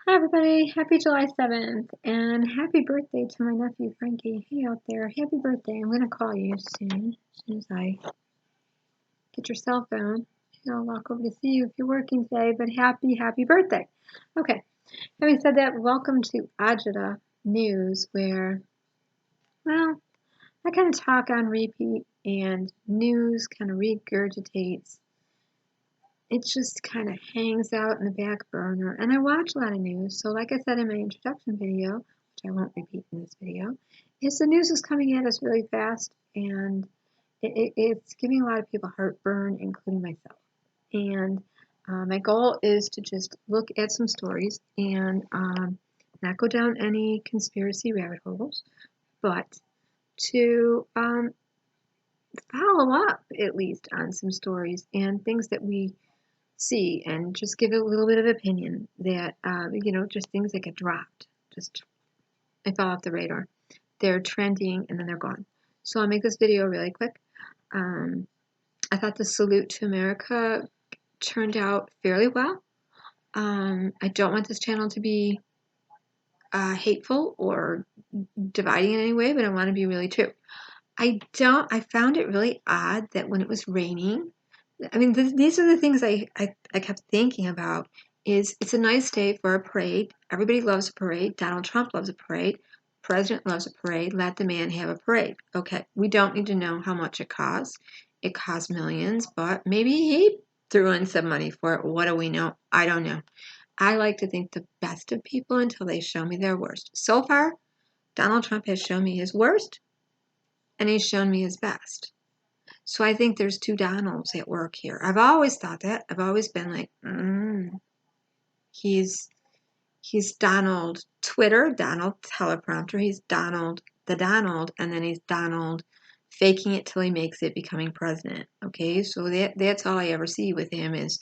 Hi everybody, happy July 7th, and happy birthday to my nephew Frankie. Hey out there, happy birthday. I'm going to call you soon as I get your cell phone. I'll walk over to see you if you're working today, but happy birthday. Okay, having said that, welcome to Agita News, where, well, I kind of talk on repeat, and news kind of regurgitates. It just kind of hangs out in the back burner, and I watch a lot of news. So like I said in my introduction video, which I won't repeat in this video, is the news is coming at us really fast, and it's giving a lot of people heartburn, including myself. And my goal is to just look at some stories and not go down any conspiracy rabbit holes, but to follow up at least on some stories and things that we see and just give a little bit of opinion that, just things that get dropped. Just, I fell off the radar. They're trending and then they're gone. So I'll make this video really quick. I thought the salute to America turned out fairly well. I don't want this channel to be hateful or dividing in any way, but I want to be really true. I found it really odd that when it was raining, I mean, these are the things I kept thinking about. It's a nice day for a parade. Everybody loves a parade. Donald Trump loves a parade. President loves a parade. Let the man have a parade. Okay, we don't need to know how much it costs. It costs millions, but maybe he threw in some money for it. What do we know? I don't know. I like to think the best of people until they show me their worst. So far, Donald Trump has shown me his worst, and he's shown me his best. So I think there's two Donalds at work here. I've always thought that. I've always been like, he's Donald Twitter, Donald teleprompter. He's Donald the Donald, and then he's Donald faking it till he makes it, becoming president. Okay, so that's all I ever see with him is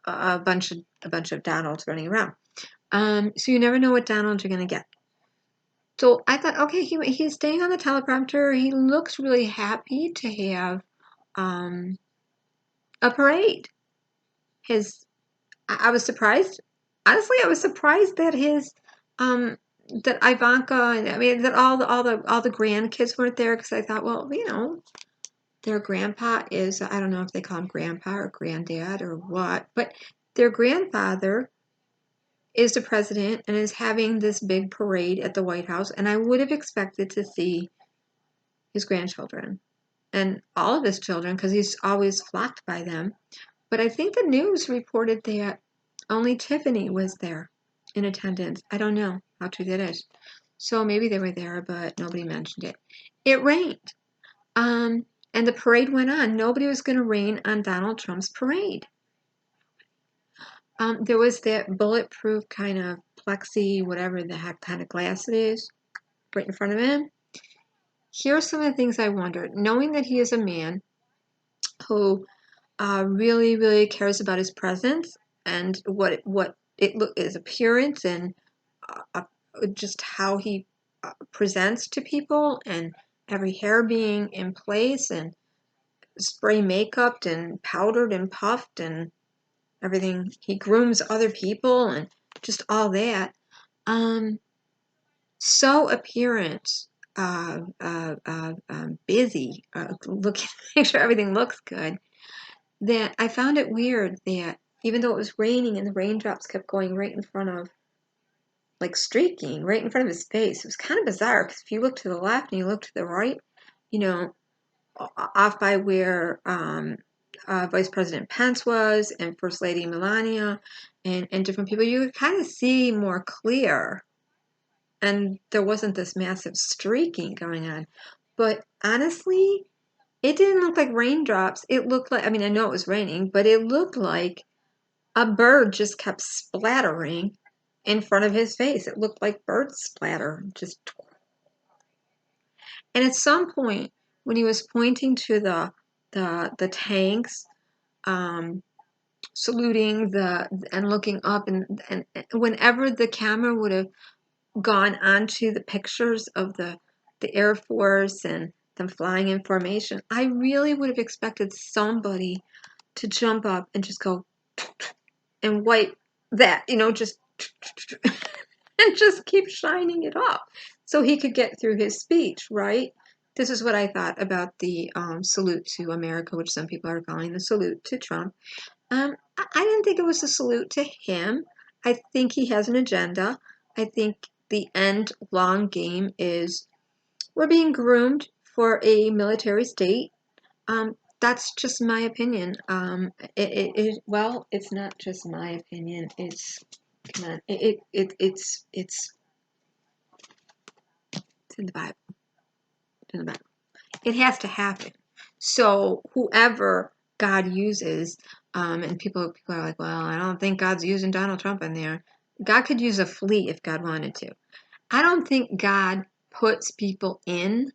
a bunch of Donalds running around. So you never know what Donald you're gonna get. So I thought, okay, he's staying on the teleprompter. He looks really happy to have a parade. I was surprised. Honestly, I was surprised that that Ivanka and I mean that all the grandkids weren't there, because I thought, well, their grandpa is, I don't know if they call him grandpa or granddad or what, but their grandfather is the president and is having this big parade at the White House, and I would have expected to see his grandchildren and all of his children, because he's always flocked by them. But I think the news reported that only Tiffany was there in attendance. I don't know how true that is. So maybe they were there, but nobody mentioned it. It rained. And the parade went on. Nobody was going to rain on Donald Trump's parade. There was that bulletproof kind of plexi, whatever the heck kind of glass it is, right in front of him. Here are some of the things I wondered. Knowing that he is a man who really, really cares about his presence and his appearance and just how he presents to people, and every hair being in place and spray makeup and powdered and puffed and everything. He grooms other people and just all that. So appearance, busy, looking, make sure everything looks good, that I found it weird that even though it was raining and the raindrops kept going right in front of, like streaking right in front of his face, it was kind of bizarre, because if you look to the left and you look to the right, off by where Vice President Pence was and First Lady Melania and different people, you could kind of see more clear. And there wasn't this massive streaking going on. But honestly, it didn't look like raindrops. It looked like, I mean, I know it was raining, but it looked like a bird just kept splattering in front of his face. It looked like bird splatter. And at some point, when he was pointing to the tanks, saluting and looking up, and whenever the camera would have gone onto the pictures of the Air Force and them flying in formation, I really would have expected somebody to jump up and just go and wipe that, just and just keep shining it up so he could get through his speech, right? This is what I thought about the salute to America, which some people are calling the salute to Trump. I didn't think it was a salute to him. I think he has an agenda. I think the end long game is we're being groomed for a military state. That's just my opinion. Well, it's not just my opinion. It's come on, it's in the Bible. It's in the Bible. It has to happen. So whoever God uses, and people are like, well, I don't think God's using Donald Trump in there. God could use a flea if God wanted to. I don't think God puts people in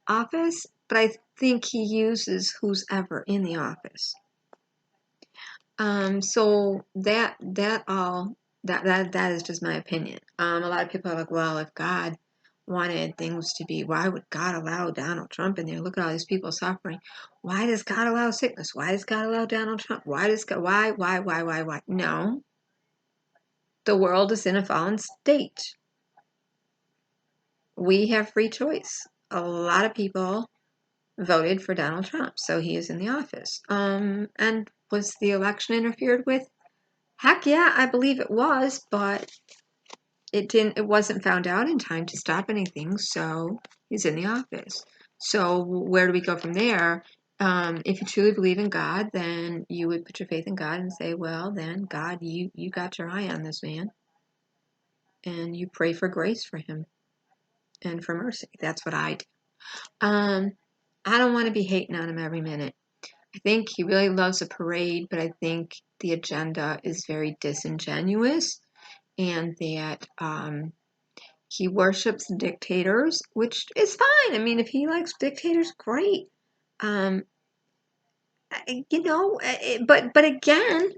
office, but I think he uses who's ever in the office. So that is just my opinion. A lot of people are like, well, if God wanted things to be, why would God allow Donald Trump in there? Look at all these people suffering. Why does God allow sickness? Why does God allow Donald Trump? Why does God, why? No. The world is in a fallen state. We have free choice. A lot of people voted for Donald Trump, so he is in the office. And was the election interfered with? Heck yeah, I believe it was, but it wasn't found out in time to stop anything, so he's in the office. So where do we go from there? If you truly believe in God, then you would put your faith in God and say, well, then God, you got your eye on this man, and you pray for grace for him and for mercy. That's what I do. I don't want to be hating on him every minute. I think he really loves a parade, but I think the agenda is very disingenuous, and that he worships dictators, which is fine. I mean, if he likes dictators, great. But again,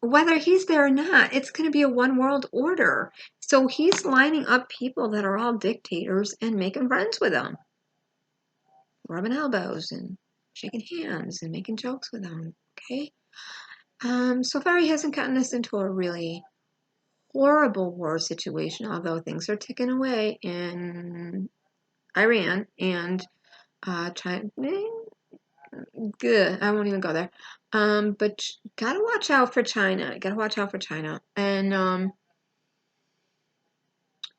whether he's there or not, it's going to be a one world order. So he's lining up people that are all dictators and making friends with them, rubbing elbows and shaking hands and making jokes with them. Okay. So far he hasn't gotten us into a really horrible war situation, although things are ticking away in Iran and China. Good. I won't even go there. But gotta watch out for China. Gotta watch out for China. And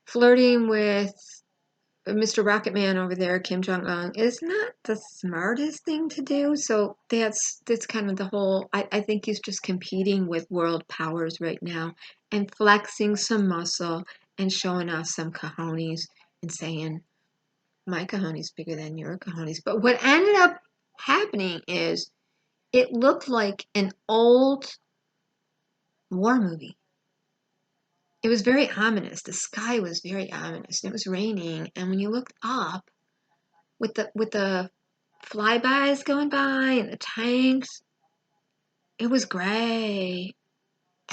flirting with Mr. Rocket Man over there, Kim Jong-un, is not the smartest thing to do. So that's kind of the whole. I think he's just competing with world powers right now and flexing some muscle and showing off some cojones and saying, my cojones bigger than your cojones. But what ended up happening is it looked like an old war movie. It was very ominous. The sky was very ominous. It was raining, and when you looked up, with the flybys going by and the tanks, it was gray.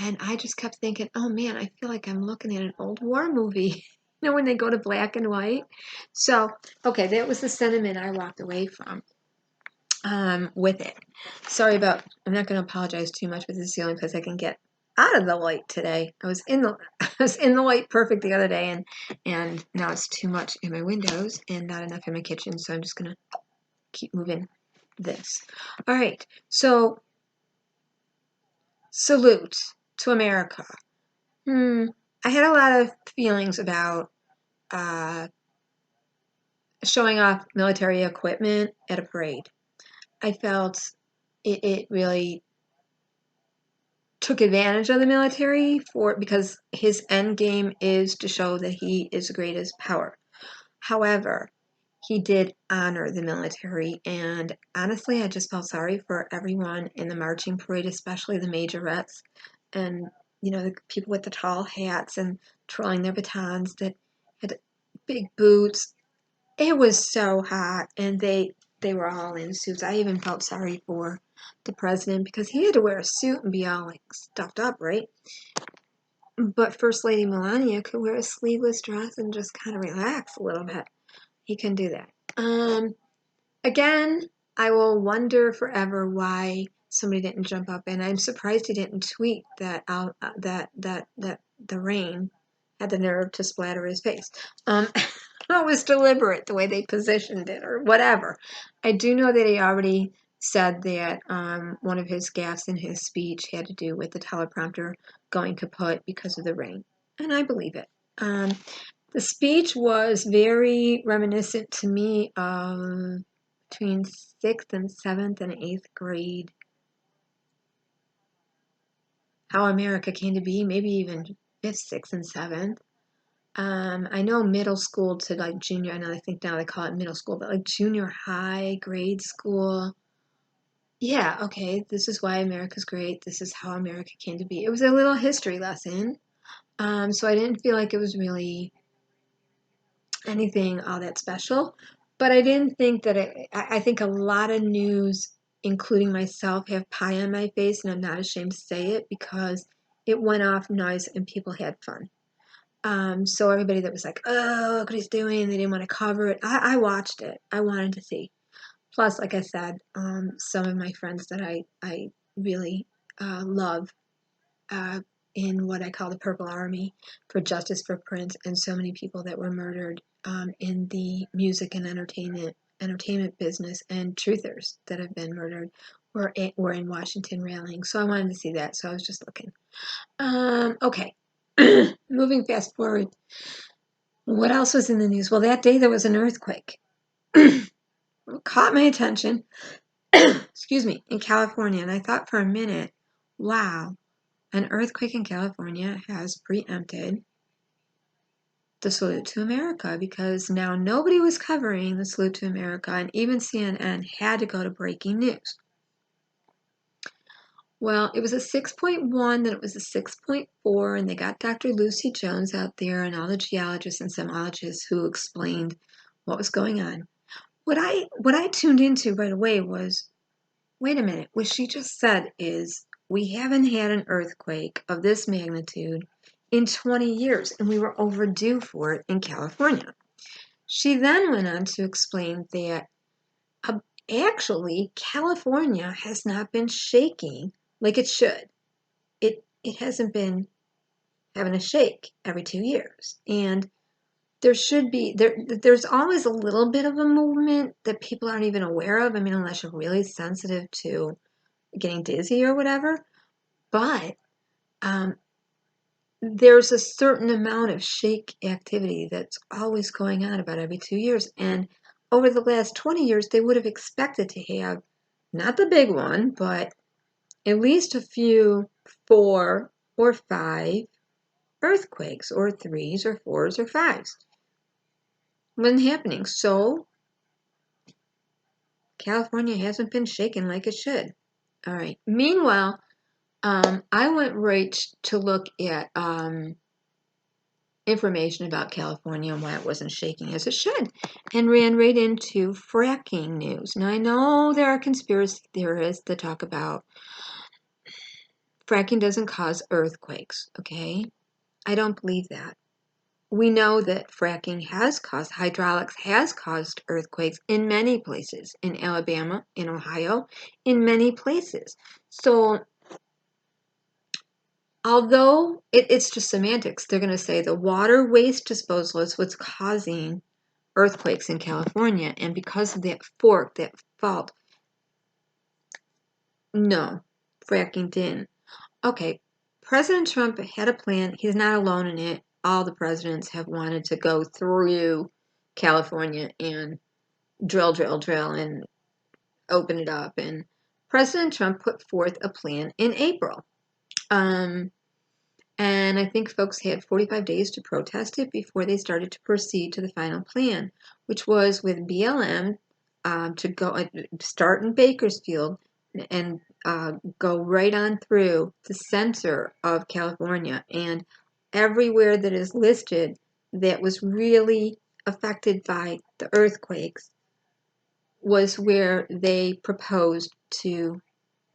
And I just kept thinking, oh man, I feel like I'm looking at an old war movie. You know, when they go to black and white. So, okay, that was the sentiment I walked away from. With it. Sorry about, I'm not going to apologize too much, but this is the only place I can get out of the light today. I was in the light perfect the other day, and now it's too much in my windows and not enough in my kitchen, so I'm just going to keep moving this. All right, so salute to America. I had a lot of feelings about showing off military equipment at a parade. I felt it really took advantage of the military because his end game is to show that he is the greatest power. However, he did honor the military, and honestly, I just felt sorry for everyone in the marching parade, especially the majorettes and the people with the tall hats and twirling their batons that had big boots. It was so hot, and they were all in suits. I even felt sorry for the president because he had to wear a suit and be all like stuffed up, right? But First Lady Melania could wear a sleeveless dress and just kind of relax a little bit. He can do that. Again, I will wonder forever why somebody didn't jump up, and I'm surprised he didn't tweet that that the rain had the nerve to splatter his face. It was deliberate the way they positioned it, or whatever. I do know that he already said that one of his gaffes in his speech had to do with the teleprompter going kaput because of the rain, and I believe it. The speech was very reminiscent to me of between 6th and 7th and 8th grade. How America came to be, maybe even 5th, 6th, and 7th. I know middle school to like junior, I know I think now they call it middle school, but like junior high, grade school. Yeah, okay, this is why America's great. This is how America came to be. It was a little history lesson. So I didn't feel like it was really anything all that special, but I didn't think that I think a lot of news, including myself, have pie on my face, and I'm not ashamed to say it because it went off nice and people had fun. So everybody that was like, oh, look what he's doing, they didn't want to cover it. I watched it. I wanted to see. Plus, like I said, some of my friends that I really love in what I call the Purple Army for Justice for Prince, and so many people that were murdered in the music and entertainment business, and truthers that have been murdered were in Washington rallying. So I wanted to see that, so I was just looking. Okay, moving fast forward. What else was in the news? Well, that day there was an earthquake. Caught my attention, excuse me, in California, and I thought for a minute, wow, an earthquake in California has preempted the Salute to America, because now nobody was covering the Salute to America, and even CNN had to go to breaking news. Well, it was a 6.1, then it was a 6.4, and they got Dr. Lucy Jones out there and all the geologists and seismologists who explained what was going on. What I tuned into right away was, wait a minute, what she just said is we haven't had an earthquake of this magnitude in 20 years, and we were overdue for it in California. She then went on to explain that actually California has not been shaking like it should. It hasn't been having a shake every 2 years, and there's always a little bit of a movement that people aren't even aware of. I mean, unless you're really sensitive to getting dizzy or whatever. But there's a certain amount of shake activity that's always going on about every 2 years. And over the last 20 years, they would have expected to have not the big one, but at least a few 4 or 5 earthquakes, or 3s or 4s or 5s. Wasn't happening. So California hasn't been shaken like it should. All right. Meanwhile, I went right to look at information about California and why it wasn't shaking as it should, and ran right into fracking news. Now, I know there are conspiracy theorists that talk about fracking doesn't cause earthquakes, okay? I don't believe that. We know that fracking hydraulics has caused earthquakes in many places, in Alabama, in Ohio, in many places. So, although it's just semantics, they're going to say the water waste disposal is what's causing earthquakes in California, and because of that fault, no, fracking didn't. Okay, President Trump had a plan. He's not alone in it. All the presidents have wanted to go through California and drill, and open it up. And President Trump put forth a plan in April. And I think folks had 45 days to protest it before they started to proceed to the final plan, which was with BLM to go start in Bakersfield and go right on through the center of California, and everywhere that is listed that was really affected by the earthquakes was where they proposed to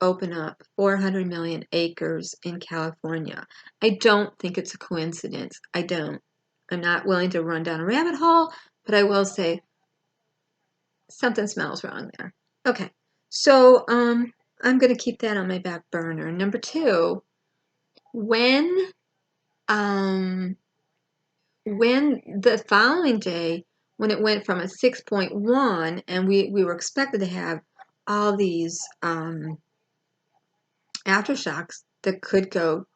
open up 400 million acres in California. I don't think it's a coincidence. I don't. I'm not willing to run down a rabbit hole, but I will say something smells wrong there. Okay, so I'm going to keep that on my back burner. Number two, when the following day, when it went from a 6.1 and we were expected to have all these aftershocks that could go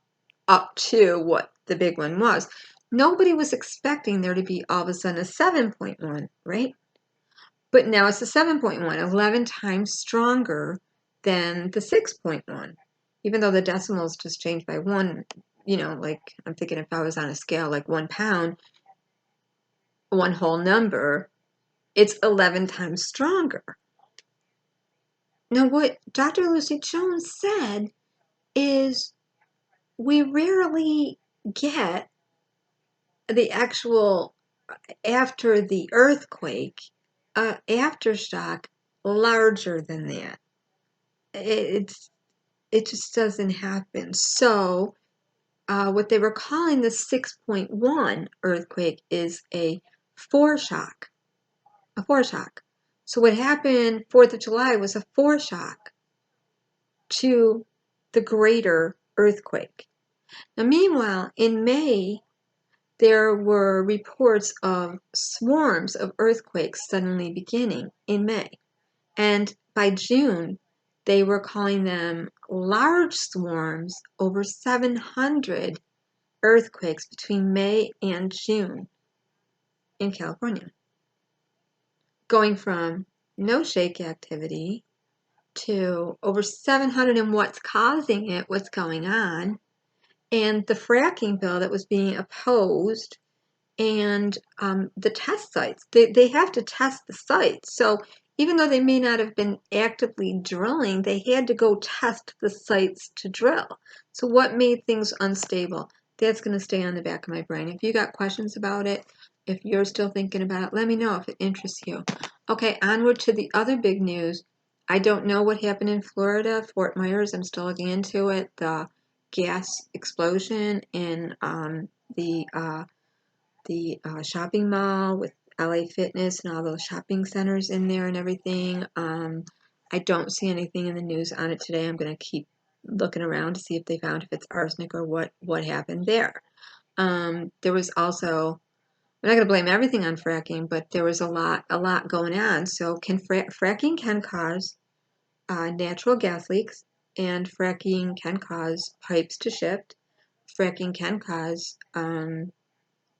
up to what the big one was, nobody was expecting there to be all of a sudden a 7.1, right? But now it's a 7.1, 11 times stronger than the 6.1, even though the decimals just changed by one. You know, like I'm thinking if I was on a scale like 1 pound, one whole number, it's 11 times stronger. Now, what Dr. Lucy Jones said is we rarely get the actual, after the earthquake, aftershock larger than that. It just doesn't happen. So what they were calling the 6.1 earthquake is a foreshock. A foreshock. So what happened 4th of July was a foreshock to the greater earthquake. Now, meanwhile, in May, there were reports of swarms of earthquakes suddenly beginning in May. And by June, they were calling them large swarms, over 700 earthquakes between May and June in California. Going from no shake activity to over 700, and what's causing it, what's going on, and the fracking bill that was being opposed, and the test sites. They have to test the sites. So even though they may not have been actively drilling, they had to go test the sites to drill. So what made things unstable? That's going to stay on the back of my brain. If you got questions about it, if you're still thinking about it, let me know if it interests you. Okay, onward to the other big news. I don't know what happened in Florida, Fort Myers. I'm still looking into it. The gas explosion in the shopping mall with LA Fitness and all those shopping centers in there and everything. I don't see anything in the news on it today. I'm going to keep looking around to see if they found if it's arsenic or what happened there. There was also, I'm not going to blame everything on fracking, but there was a lot going on. So fracking can cause natural gas leaks, and fracking can cause pipes to shift. Fracking can cause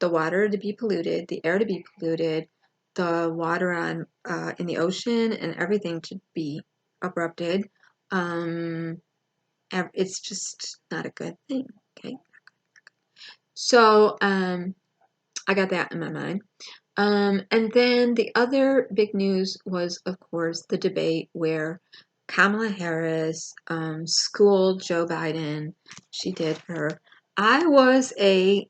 the water to be polluted, the air to be polluted, the water on in the ocean and everything to be abrupted. It's just not a good thing. Okay, so I got that in my mind. And then the other big news was, of course, the debate where Kamala Harris schooled Joe Biden. She did her. I was a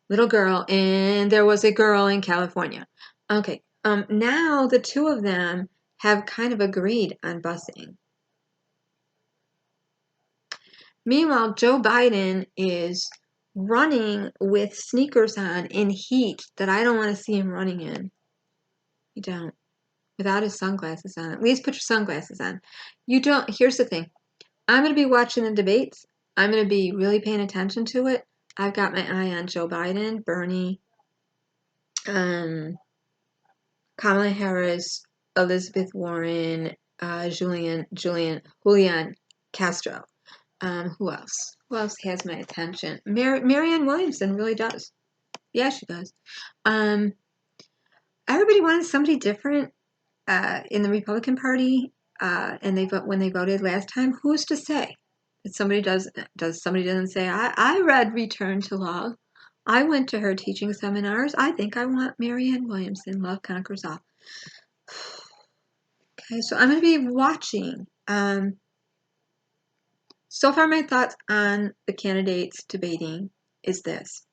little girl, and there was a girl in California. Okay, now the two of them have kind of agreed on busing. Meanwhile, Joe Biden is running with sneakers on in heat that I don't want to see him running in. You don't. Without his sunglasses on. At least put your sunglasses on. You don't. Here's the thing. I'm going to be watching the debates. I'm going to be really paying attention to it. I've got my eye on Joe Biden, Bernie, Kamala Harris, Elizabeth Warren, Julian Castro. Who else? Who else has my attention? Marianne Williamson really does. Yeah, she does. Everybody wanted somebody different in the Republican Party, and when they voted last time. Who's to say that somebody doesn't say, I read Return to Love. I went to her teaching seminars. I think I want Marianne Williamson. Love conquers all. Okay, so I'm going to be watching. So far, my thoughts on the candidates debating is this.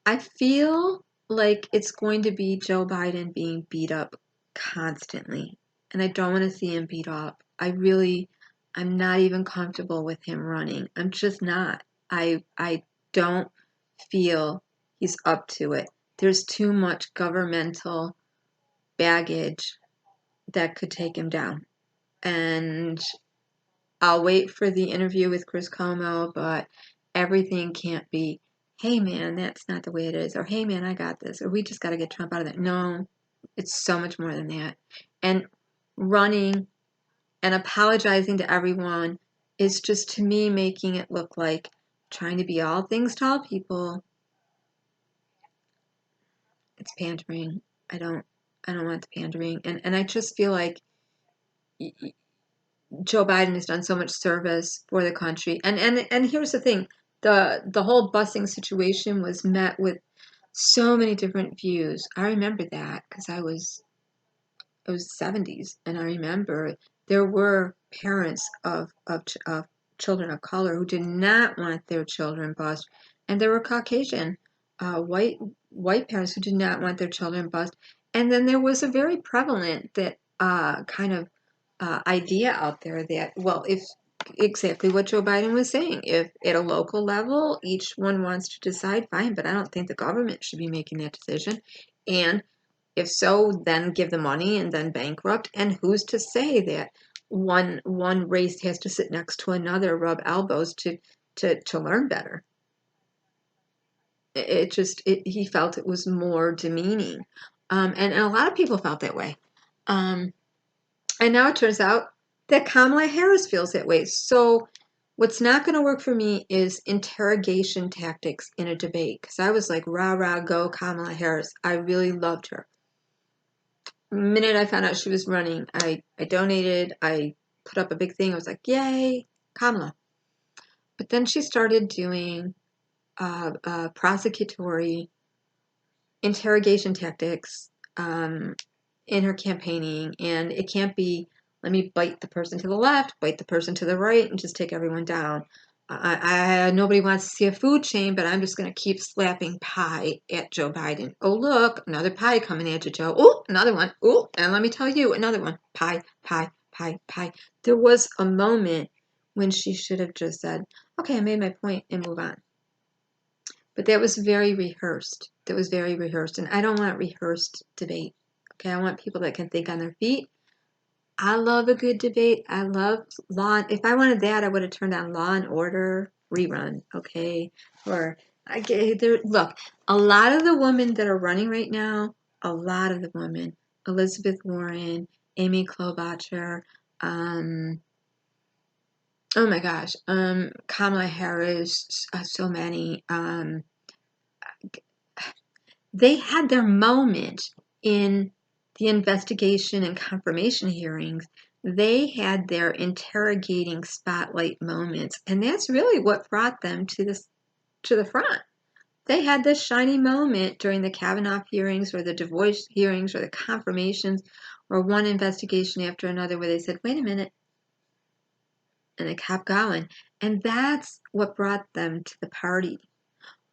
I feel like it's going to be Joe Biden being beat up constantly, and I don't want to see him beat up. I'm not even comfortable with him running. I'm just not. I don't feel he's up to it. There's too much governmental baggage that could take him down. and I'll wait for the interview with Chris Como, but everything can't be, hey man, that's not the way it is, or hey man, I got this, or we just got to get Trump out of there. No, it's so much more than that. And running and apologizing to everyone is just, to me, making it look like trying to be all things to all people. It's pandering. I don't want the pandering. And I just feel like Joe Biden has done so much service for the country. And here's the thing. The whole busing situation was met with so many different views. I remember that because it was 70s, and I remember there were parents of children of color who did not want their children bused, and there were Caucasian white parents who did not want their children bused. And then there was a very prevalent that kind of idea out there that, well, if exactly what Joe Biden was saying, if at a local level each one wants to decide, fine, but I don't think the government should be making that decision. And if so, then give the money and then bankrupt. And who's to say that one race has to sit next to another, rub elbows to learn better? He felt it was more demeaning, and a lot of people felt that way. And now it turns out that Kamala Harris feels that way. So what's not going to work for me is interrogation tactics in a debate, because I was like, rah, rah, go Kamala Harris. I really loved her. The minute I found out she was running, I donated, I put up a big thing. I was like, yay, Kamala. But then she started doing prosecutory interrogation tactics in her campaigning, and it can't be, let me bite the person to the left, bite the person to the right, and just take everyone down. Nobody wants to see a food chain, but I'm just going to keep slapping pie at Joe Biden. Oh, look, another pie coming at you, Joe. Oh, another one. Oh, and let me tell you, another one. Pie, pie, pie, pie. There was a moment when she should have just said, okay, I made my point and move on. But that was very rehearsed. And I don't want rehearsed debate. Okay, I want people that can think on their feet. I love a good debate. I love Law. If I wanted that, I would have turned on Law and Order rerun. Okay, or look, a lot of the women that are running right now, a lot of the women, Elizabeth Warren, Amy Klobuchar, oh my gosh, Kamala Harris, so many. They had their moment in the investigation and confirmation hearings. They had their interrogating spotlight moments, and that's really what brought them to the front. They had this shiny moment during the Kavanaugh hearings or the divorce hearings or the confirmations or one investigation after another where they said, wait a minute, and they kept going. And that's what brought them to the party.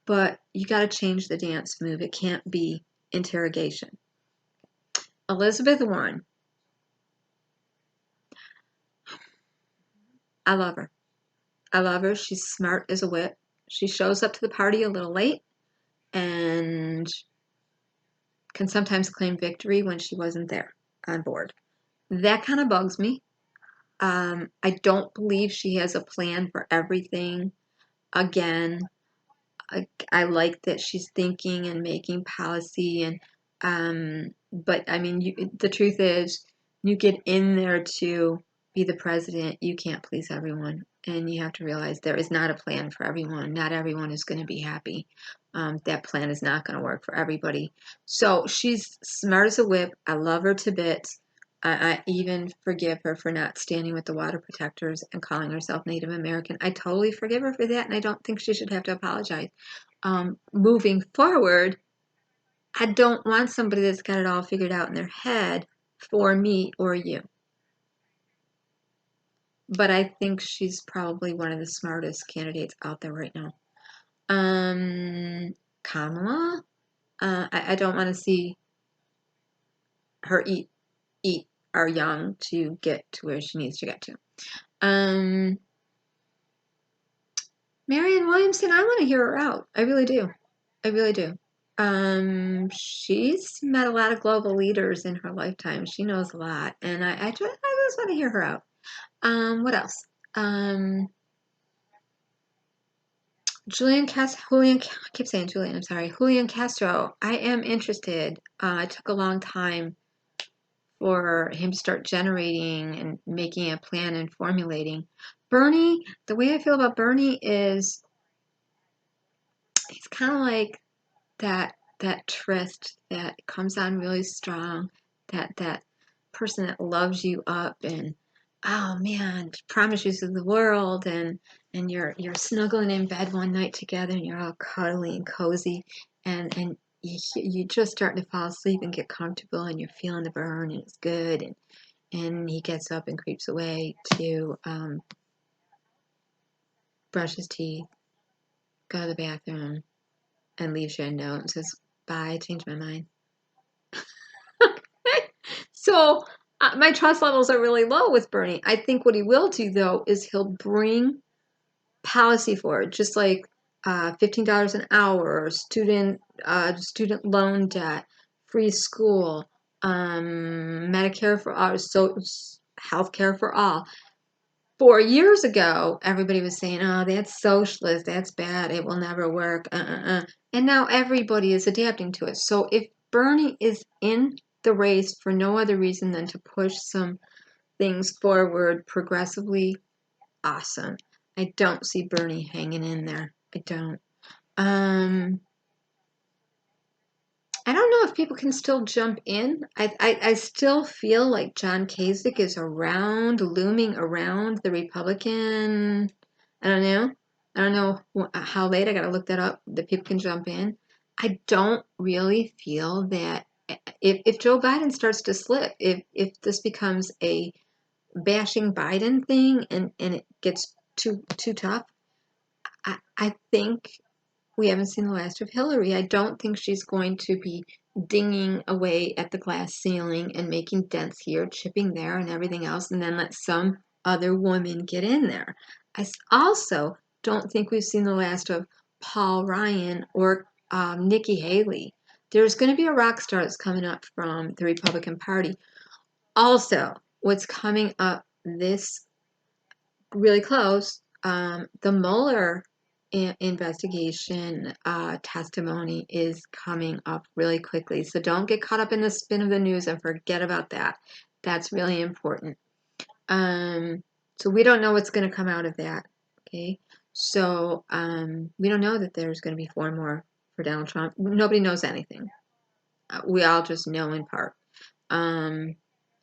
But you got to change the dance move. It can't be interrogation. Elizabeth Warren. I love her. I love her. She's smart as a whip. She shows up to the party a little late and can sometimes claim victory when she wasn't there on board. That kind of bugs me. I don't believe she has a plan for everything. Again, I like that she's thinking and making policy, but I mean, the truth is, you get in there to be the president, you can't please everyone, and you have to realize there is not a plan for everyone. Not everyone is going to be happy. That plan is not going to work for everybody. So she's smart as a whip. I love her to bits. I even forgive her for not standing with the water protectors and calling herself Native American. I totally forgive her for that, and I don't think she should have to apologize. Moving forward, I don't want somebody that's got it all figured out in their head for me or you. But I think she's probably one of the smartest candidates out there right now. Kamala, I don't want to see her eat our young to get to where she needs to get to. Marianne Williamson, I want to hear her out. I really do. She's met a lot of global leaders in her lifetime. She knows a lot, and I just want to hear her out. What else? Julian I keep saying Julian, I'm sorry. Julian Castro, I am interested. It took a long time for him to start generating and making a plan and formulating. Bernie, the way I feel about Bernie is he's kind of like that tryst that comes on really strong, that person that loves you up and oh man, promises you the world and you're snuggling in bed one night together and you're all cuddly and cozy and you just starting to fall asleep and get comfortable and you're feeling the burn and it's good and he gets up and creeps away to brush his teeth, go to the bathroom, and leaves you a note and says, bye, I changed my mind. So my trust levels are really low with Bernie. I think what he will do, though, is he'll bring policy forward, just like $15 an hour, student loan debt, free school, Medicare for all, so healthcare for all. 4 years ago, everybody was saying, oh, that's socialist, that's bad, it will never work, And now everybody is adapting to it. So if Bernie is in the race for no other reason than to push some things forward progressively, awesome. I don't see Bernie hanging in there. I don't. I don't know if people can still jump in. I still feel like John Kasich is around, looming around the Republican. I don't know. I don't know how late. I got to look that up. That people can jump in. I don't really feel that if Joe Biden starts to slip, if this becomes a bashing Biden thing and it gets too tough, I think we haven't seen the last of Hillary. I don't think she's going to be dinging away at the glass ceiling and making dents here, chipping there, and everything else, and then let some other woman get in there. I also don't think we've seen the last of Paul Ryan or Nikki Haley. There's going to be a rock star that's coming up from the Republican Party. Also, what's coming up this really close, the Mueller investigation testimony is coming up really quickly. So don't get caught up in the spin of the news and forget about that. That's really important. So we don't know what's going to come out of that. Okay. So we don't know that there's going to be 4 more for Donald Trump. Nobody knows anything. We all just know in part. And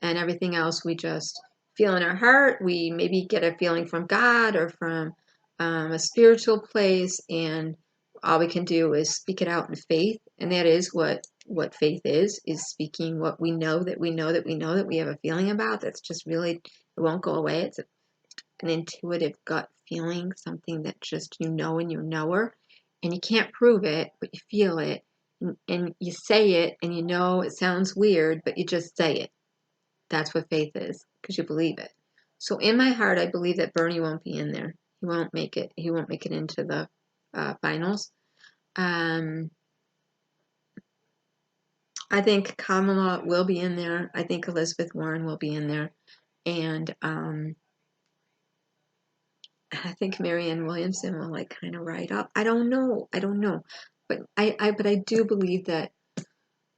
everything else we just feel in our heart. We maybe get a feeling from God or from a spiritual place, and all we can do is speak it out in faith, and that is what faith is speaking what we know that we know that we know that we have a feeling about. That's just really, it won't go away. It's an intuitive gut feeling, something that just you know and you know her, and you can't prove it, but you feel it, and you say it, and you know it sounds weird, but you just say it. That's what faith is, because you believe it. So in my heart, I believe that Bernie won't be in there. He won't make it. He won't make it into the finals. I think Kamala will be in there. I think Elizabeth Warren will be in there, and I think Marianne Williamson will like kind of ride up. I don't know, but I do believe that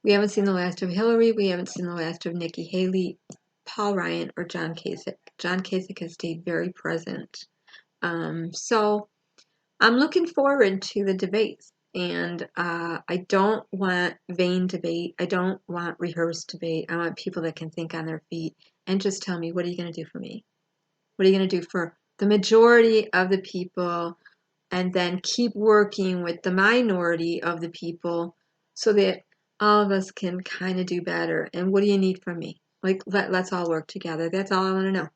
we haven't seen the last of Hillary. We haven't seen the last of Nikki Haley, Paul Ryan, or John Kasich. John Kasich has stayed very present. So I'm looking forward to the debates, and I don't want vain debate. I don't want rehearsed debate. I want people that can think on their feet and just tell me, what are you going to do for me? What are you going to do for the majority of the people? And then keep working with the minority of the people so that all of us can kind of do better. And what do you need from me? Like, let's all work together. That's all I want to know.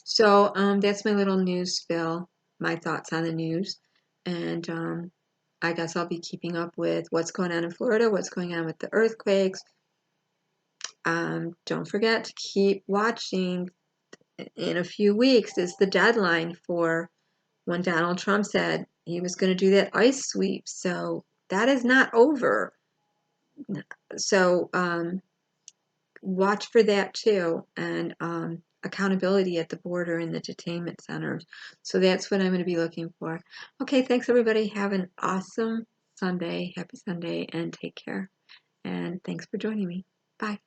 So that's my little news spill, my thoughts on the news. And I guess I'll be keeping up with what's going on in Florida, what's going on with the earthquakes. Don't forget to keep watching. In a few weeks is the deadline for when Donald Trump said he was going to do that ICE sweep. So that is not over. So watch for that too, and accountability at the border and the detainment centers. So that's what I'm going to be looking for. Okay, thanks everybody. Have an awesome Sunday. Happy Sunday, and take care. And thanks for joining me. Bye.